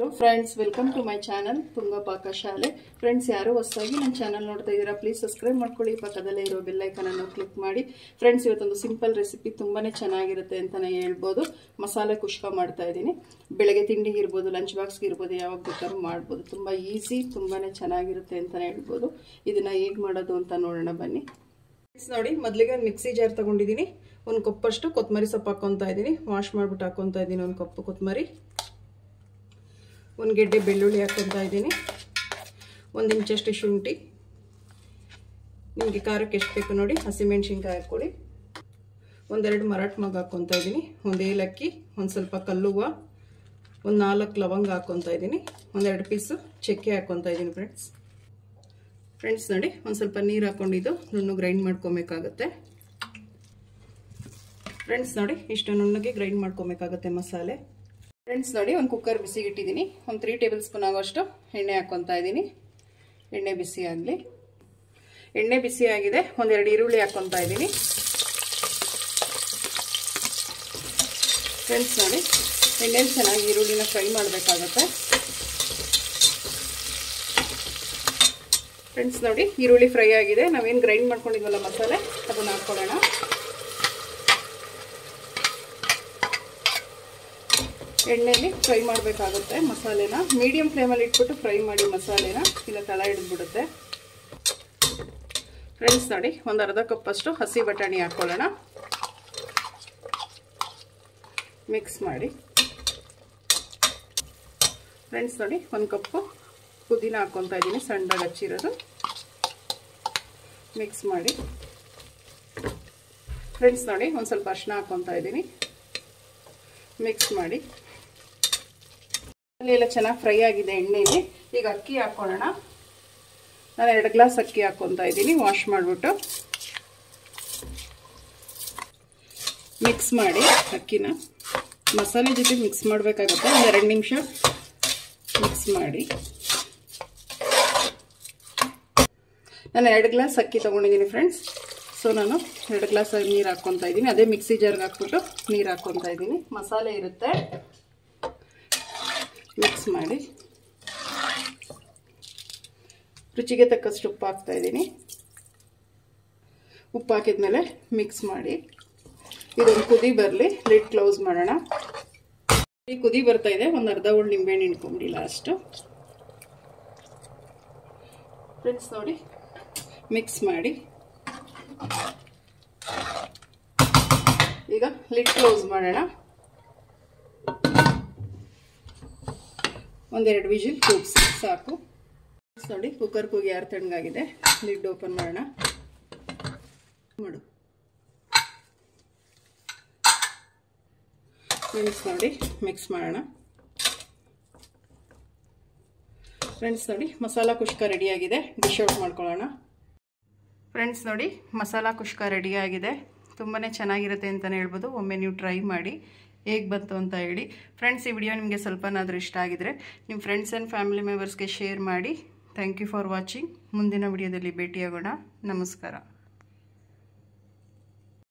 Hello friends, welcome to my channel Tunga Pakashale. Friends, ಯಾರು ಹೊಸದಾಗಿ ನನ್ನ ಚಾನಲ್ ನೋಡ್ತಾ ಇದ್ದೀರಾ, ಪ್ಲೀಸ್ ಸಬ್ಸ್ಕ್ರೈಬ್ ಮಾಡ್ಕೊಳ್ಳಿ. ಪಕ್ಕದಲ್ಲೇ ಇರೋ ಬೆಲ್ ಐಕಾನ್ ಅನ್ನು ಕ್ಲಿಕ್ ಮಾಡಿ. ಫ್ರೆಂಡ್ಸ್, ಇವತ್ತೊಂದು ಸಿಂಪಲ್ ರೆಸಿಪಿ ತುಂಬಾನೇ ಚೆನ್ನಾಗಿರುತ್ತೆ ಅಂತಾನೆ ಹೇಳ್ಬೋದು. ಮಸಾಲೆ ಕುಷ್ಕ ಮಾಡ್ತಾ ಇದ್ದೀನಿ. ಬೆಳಗ್ಗೆ ತಿಂಡಿಗೆ ಇರ್ಬೋದು, ಲಂಚ್ ಬಾಕ್ಸ್ಗೆ ಇರ್ಬೋದು, ಯಾವಾಗ ಬೇಕಾದ್ರೂ ಮಾಡ್ಬೋದು. ತುಂಬಾ ಈಸಿ, ತುಂಬಾನೇ ಚೆನ್ನಾಗಿರುತ್ತೆ ಅಂತಾನೆ ಹೇಳ್ಬೋದು. ಇದನ್ನ ಹೇಗೆ ಮಾಡೋದು ಅಂತ ನೋಡೋಣ ಬನ್ನಿ. ನೋಡಿ, ಮೊದಲಿಗೆ ಮಿಕ್ಸಿ ಜಾರ್ ತಗೊಂಡಿದ್ದೀನಿ. ಒಂದು ಕಪ್ಪಷ್ಟು ಕೊತ್ತಂಬರಿ ಸೊಪ್ಪು ಹಾಕೊತಾ ಇದ್ದೀನಿ. ವಾಶ್ ಮಾಡ್ಬಿಟ್ಟು ಹಾಕೊತಾ ಇದ್ದೀನಿ. ಒಂದು ಕಪ್ಪು ಕೊತ್ತಂಬರಿ, ಒಂದು ಗೆಡ್ಡೆ ಬೆಳ್ಳುಳ್ಳಿ ಹಾಕೊತಾ ಇದ್ದೀನಿ. 1 ಇಂಚಷ್ಟು ಶುಂಠಿ, ನಿಮಗೆ ಖಾರಕ್ಕೆ ಎಷ್ಟು ಬೇಕು ನೋಡಿ. ಹಸಿಮೆಣಸಿನ್ಕಾಯಿ ಹಾಕ್ಕೊಳ್ಳಿ. 1-2 ಮರಾಠ ಮೊಗ್ಗು ಹಾಕೊತಾ ಇದ್ದೀನಿ. 1 ಏಲಕ್ಕಿ, ಒಂದು ಸ್ವಲ್ಪ ಕಲ್ಲುವ್ವ, ಒಂದು 4 ಲವಂಗ ಹಾಕೊತಾ ಇದ್ದೀನಿ. 1-2 ಪೀಸು ಚಕ್ಕೆ ಹಾಕೊತಾ ಇದ್ದೀನಿ. ಫ್ರೆಂಡ್ಸ್ ನೋಡಿ, ಒಂದು ಸ್ವಲ್ಪ ನೀರು ಹಾಕೊಂಡಿದ್ದು ನುಣ್ಣಗೆ ಗ್ರೈಂಡ್ ಮಾಡ್ಕೊಬೇಕಾಗತ್ತೆ. ಫ್ರೆಂಡ್ಸ್ ನೋಡಿ, ಇಷ್ಟು ನುಣ್ಣಗೆ ಗ್ರೈಂಡ್ ಮಾಡ್ಕೊಬೇಕಾಗತ್ತೆ ಮಸಾಲೆ. ಫ್ರೆಂಡ್ಸ್ ನೋಡಿ, ಒಂದು ಕುಕ್ಕರ್ ಬಿಸಿಗೆ ಇಟ್ಟಿದ್ದೀನಿ. ಒಂದು 3 ಟೇಬಲ್ ಸ್ಪೂನ್ ಆಗೋಷ್ಟು ಎಣ್ಣೆ ಹಾಕೊತಾ ಇದ್ದೀನಿ. ಎಣ್ಣೆ ಬಿಸಿ ಆಗಲಿ. ಎಣ್ಣೆ ಬಿಸಿ ಆಗಿದೆ. 1-2 ಈರುಳ್ಳಿ ಹಾಕೊತಾ ಇದ್ದೀನಿ. ಫ್ರೆಂಡ್ಸ್ ನೋಡಿ, ಎಣ್ಣೆಲಿ ಚೆನ್ನಾಗಿ ಈರುಳ್ಳಿನ ಫ್ರೈ ಮಾಡಬೇಕಾಗತ್ತೆ. ಫ್ರೆಂಡ್ಸ್ ನೋಡಿ, ಈರುಳ್ಳಿ ಫ್ರೈ ಆಗಿದೆ. ನಾವೇನು ಗ್ರೈಂಡ್ ಮಾಡ್ಕೊಂಡಿದ್ವಲ್ಲ ಮಸಾಲೆ, ಅದನ್ನು ಹಾಕ್ಕೊಳ್ಳೋಣ. ಎಣ್ಣೆಯಲ್ಲಿ ಫ್ರೈ ಮಾಡಬೇಕಾಗುತ್ತೆ ಮಸಾಲೆನ. ಮೀಡಿಯಂ ಫ್ಲೇಮಲ್ಲಿ ಇಟ್ಬಿಟ್ಟು ಫ್ರೈ ಮಾಡಿ ಮಸಾಲೆನ, ಇಲ್ಲ ತಳ ಹಿಡಿದ್ಬಿಡುತ್ತೆ. ಫ್ರೆಂಡ್ಸ್ ನೋಡಿ, ಒಂದು ಅರ್ಧ ಕಪ್ಪಷ್ಟು ಹಸಿ ಬಟಾಣಿ ಹಾಕ್ಕೊಳ್ಳೋಣ. ಮಿಕ್ಸ್ ಮಾಡಿ. ಫ್ರೆಂಡ್ಸ್ ನೋಡಿ, 1 ಕಪ್ಪು ಪುದೀನ ಹಾಕ್ಕೊತಾ ಇದ್ದೀನಿ, ಸಣ್ಣದಾಗಿ ಹಚ್ಚಿರೋದು. ಮಿಕ್ಸ್ ಮಾಡಿ. ಫ್ರೆಂಡ್ಸ್ ನೋಡಿ, ಒಂದು ಸ್ವಲ್ಪ ಅರಿಶಿನ ಹಾಕ್ಕೊತಾ ಇದ್ದೀನಿ. ಮಿಕ್ಸ್ ಮಾಡಿ. ಎಲ್ಲ ಚೆನ್ನಾಗಿ ಫ್ರೈ ಆಗಿದೆ ಎಣ್ಣೆಯಲ್ಲಿ. ಈಗ ಅಕ್ಕಿ ಹಾಕ್ಕೊಳ್ಳೋಣ. ನಾನು 2 ಗ್ಲಾಸ್ ಅಕ್ಕಿ ಹಾಕ್ಕೊತಾ ಇದ್ದೀನಿ, ವಾಶ್ ಮಾಡಿಬಿಟ್ಟು. ಮಿಕ್ಸ್ ಮಾಡಿ. ಅಕ್ಕಿನ ಮಸಾಲೆ ಜೊತೆ ಮಿಕ್ಸ್ ಮಾಡಬೇಕಾಗುತ್ತೆ. ಒಂದು 2 ನಿಮಿಷ ಮಿಕ್ಸ್ ಮಾಡಿ. ನಾನು 2 ಗ್ಲಾಸ್ ಅಕ್ಕಿ ತೊಗೊಂಡಿದ್ದೀನಿ ಫ್ರೆಂಡ್ಸ್. ಸೊ ನಾನು 2 ಗ್ಲಾಸ್ ನೀರು ಹಾಕ್ಕೊತಾ ಇದ್ದೀನಿ. ಅದೇ ಮಿಕ್ಸಿ ಜಾರ್ಗೆ ಹಾಕ್ಬಿಟ್ಟು ನೀರು ಹಾಕ್ಕೊತಾ ಇದ್ದೀನಿ. ಮಸಾಲೆ ಇರುತ್ತೆ. ಮಿಕ್ಸ್ ಮಾಡಿ. ರುಚಿಗೆ ತಕ್ಕಷ್ಟು ಉಪ್ಪು ಹಾಕ್ತಾ ಇದ್ದೀನಿ. ಉಪ್ಪು ಹಾಕಿದ್ಮೇಲೆ ಮಿಕ್ಸ್ ಮಾಡಿ. ಇದೊಂದು ಕುದಿ ಬರಲಿ. ಲಿಡ್ ಕ್ಲೋಸ್ ಮಾಡೋಣ. ಈ ಕುದಿ ಬರ್ತಾ ಇದೆ. ಒಂದು ಅರ್ಧ ಹೋಳು ನಿಂಬೆಹಣ್ಣು ಹಿಂಡ್ಕೊಂಬಿಡಿ ಲಾಸ್ಟು. ಫ್ರೆಂಡ್ಸ್ ನೋಡಿ, ಮಿಕ್ಸ್ ಮಾಡಿ. ಈಗ ಲಿಡ್ ಕ್ಲೋಸ್ ಮಾಡೋಣ. 1-2 ವಿಜಿಲ್ ಕೂಗಿಸಿ ಸಾಕು. ನೋಡಿ, ಕುಕ್ಕರ್ ಕೂಗಿ ಯಾರು ತಣ್ಣಗಾಗಿದೆ. ಲಿಡ್ ಓಪನ್ ಮಾಡೋಣ. ಮಾಡು. ಫ್ರೆಂಡ್ಸ್ ನೋಡಿ, ಮಿಕ್ಸ್ ಮಾಡೋಣ. ಫ್ರೆಂಡ್ಸ್ ನೋಡಿ, ಮಸಾಲಾ ಕುಷ್ಕ ರೆಡಿಯಾಗಿದೆ. ಡಿಶ್ ಔಟ್ ಮಾಡ್ಕೊಳ್ಳೋಣ. ಫ್ರೆಂಡ್ಸ್ ನೋಡಿ, ಮಸಾಲಾ ಕುಷ್ಕ ರೆಡಿಯಾಗಿದೆ. ತುಂಬಾ ಚೆನ್ನಾಗಿರುತ್ತೆ ಅಂತಲೇ ಹೇಳ್ಬೋದು. ಒಮ್ಮೆ ನೀವು ಟ್ರೈ ಮಾಡಿ, ಹೇಗೆ ಬಂತು ಅಂತ ಹೇಳಿ. ಫ್ರೆಂಡ್ಸ್, ಈ ವಿಡಿಯೋ ನಿಮಗೆ ಸ್ವಲ್ಪನಾದರೂ ಇಷ್ಟ ಆಗಿದ್ರೆ ನಿಮ್ಮ ಫ್ರೆಂಡ್ಸ್ ಆ್ಯಂಡ್ ಫ್ಯಾಮಿಲಿ ಮೆಂಬರ್ಸ್ಗೆ ಶೇರ್ ಮಾಡಿ. Thank you for watching. ಮುಂದಿನ ವಿಡಿಯೋದಲ್ಲಿ ಭೇಟಿಯಾಗೋಣ. ನಮಸ್ಕಾರ.